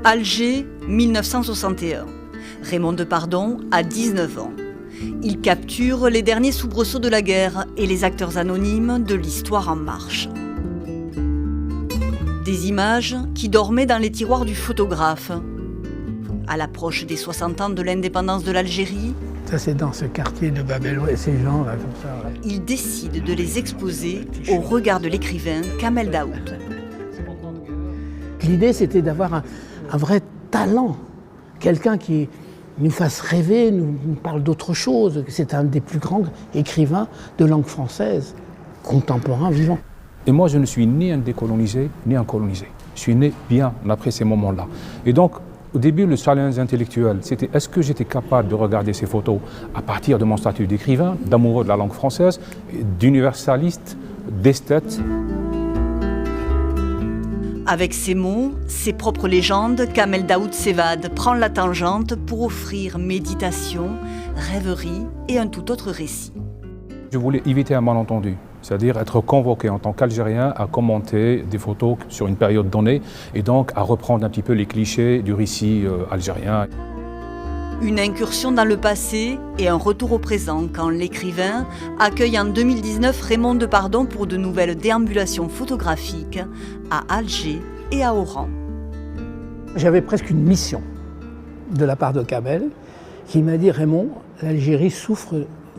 Alger, 1961. Raymond Depardon a 19 ans. Il capture les derniers soubresauts de la guerre et les acteurs anonymes de l'histoire en marche. Des images qui dormaient dans les tiroirs du photographe. À l'approche des 60 ans de l'indépendance de l'Algérie, ça c'est dans ce quartier de Bab el Oued, ces gens là comme ça. Ouais. Il décide de les exposer au regard de l'écrivain Kamel Daoud. L'idée c'était d'avoir un vrai talent, quelqu'un qui nous fasse rêver, nous parle d'autre chose. C'est un des plus grands écrivains de langue française, contemporain, vivant. Et moi, je ne suis ni un décolonisé, ni un colonisé. Je suis né bien après ces moments-là. Et donc, au début, le challenge intellectuel, c'était est-ce que j'étais capable de regarder ces photos à partir de mon statut d'écrivain, d'amoureux de la langue française, d'universaliste, d'esthète. Avec ses mots, ses propres légendes, Kamel Daoud s'évade, prend la tangente pour offrir méditation, rêverie et un tout autre récit. Je voulais éviter un malentendu, c'est-à-dire être convoqué en tant qu'Algérien à commenter des photos sur une période donnée et donc à reprendre un petit peu les clichés du récit algérien. Une incursion dans le passé et un retour au présent quand l'écrivain accueille en 2019 Raymond Depardon pour de nouvelles déambulations photographiques à Alger et à Oran. J'avais presque une mission de la part de Kamel qui m'a dit « Raymond, l'Algérie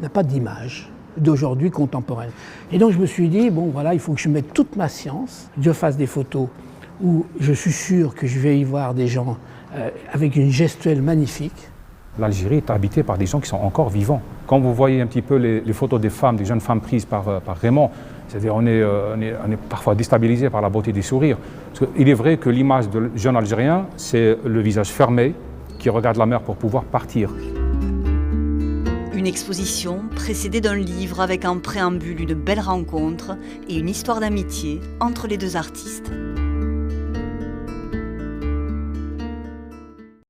n'a pas d'image d'aujourd'hui contemporaine. » Et donc je me suis dit « Bon voilà, il faut que je mette toute ma science, que je fasse des photos où je suis sûr que je vais y voir des gens avec une gestuelle magnifique. » L'Algérie est habitée par des gens qui sont encore vivants. Quand vous voyez un petit peu les photos des femmes, des jeunes femmes prises par Raymond, c'est-à-dire on est parfois déstabilisé par la beauté des sourires. Parce qu'il est vrai que l'image de jeune Algérien, c'est le visage fermé qui regarde la mer pour pouvoir partir. Une exposition précédée d'un livre avec en préambule une belle rencontre et une histoire d'amitié entre les deux artistes.